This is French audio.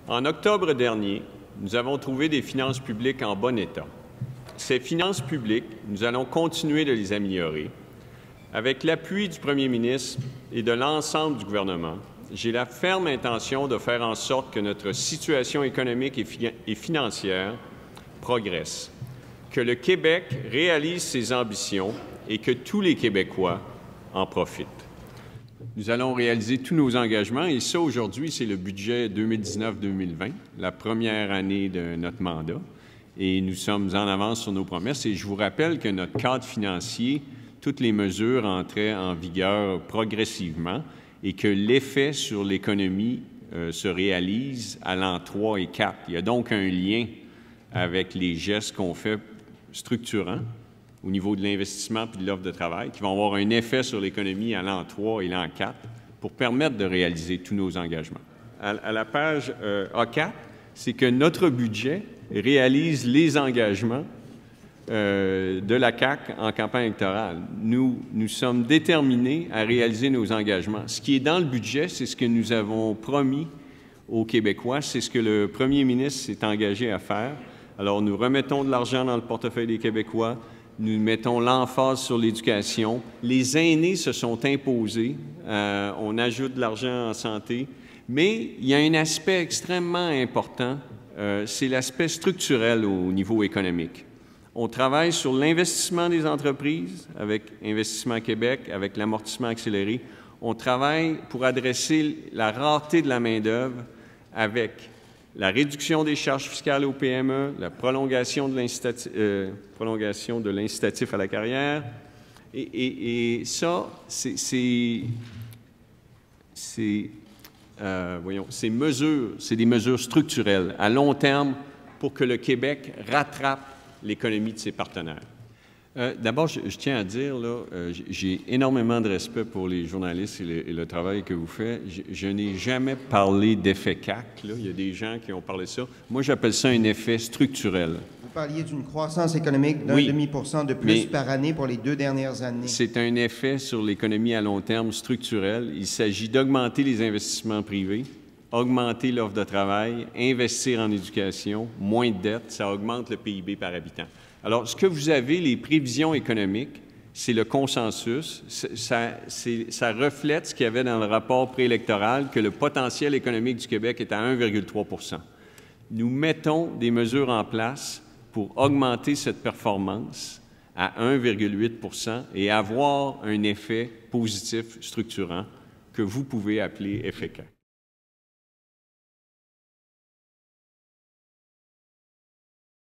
En octobre dernier, nous avons trouvé des finances publiques en bon état. Ces finances publiques, nous allons continuer de les améliorer. Avec l'appui du premier ministre et de l'ensemble du gouvernement, j'ai la ferme intention de faire en sorte que notre situation économique et financière progresse, que le Québec réalise ses ambitions et que tous les Québécois en profitent. Nous allons réaliser tous nos engagements et ça, aujourd'hui, c'est le budget 2019-2020, la première année de notre mandat. Et nous sommes en avance sur nos promesses. Et je vous rappelle que notre cadre financier, toutes les mesures entraient en vigueur progressivement et que l'effet sur l'économie se réalise à l'an 3 et 4. Il y a donc un lien avec les gestes qu'on fait structurants au niveau de l'investissement et de l'offre de travail, qui vont avoir un effet sur l'économie à l'an 3 et l'an 4 pour permettre de réaliser tous nos engagements. À la page A4, c'est que notre budget réalise les engagements de la CAQ en campagne électorale. Nous sommes déterminés à réaliser nos engagements. Ce qui est dans le budget, c'est ce que nous avons promis aux Québécois, c'est ce que le premier ministre s'est engagé à faire. Alors, nous remettons de l'argent dans le portefeuille des Québécois, nous mettons l'emphase sur l'éducation. Les aînés se sont imposés, on ajoute de l'argent en santé, mais il y a un aspect extrêmement important, c'est l'aspect structurel au niveau économique. On travaille sur l'investissement des entreprises avec Investissement Québec, avec l'amortissement accéléré. On travaille pour adresser la rareté de la main-d'œuvre avec la réduction des charges fiscales aux PME, la prolongation de l'incitatif à la carrière. Et ça, ces mesures, c'est des mesures structurelles à long terme pour que le Québec rattrape l'économie de ses partenaires. D'abord, je tiens à dire, j'ai énormément de respect pour les journalistes et le travail que vous faites. Je n'ai jamais parlé d'effet CAC. Là. Il y a des gens qui ont parlé de ça. Moi, j'appelle ça un effet structurel. Vous parliez d'une croissance économique d'1,5% de plus par année pour les 2 dernières années. C'est un effet sur l'économie à long terme structurel. Il s'agit d'augmenter les investissements privés, augmenter l'offre de travail, investir en éducation, moins de dettes, ça augmente le PIB par habitant. Alors, ce que vous avez, les prévisions économiques, c'est le consensus. Ça reflète ce qu'il y avait dans le rapport préélectoral, que le potentiel économique du Québec est à 1,3 %. Nous mettons des mesures en place pour augmenter cette performance à 1,8 % et avoir un effet positif structurant que vous pouvez appeler effet CAC.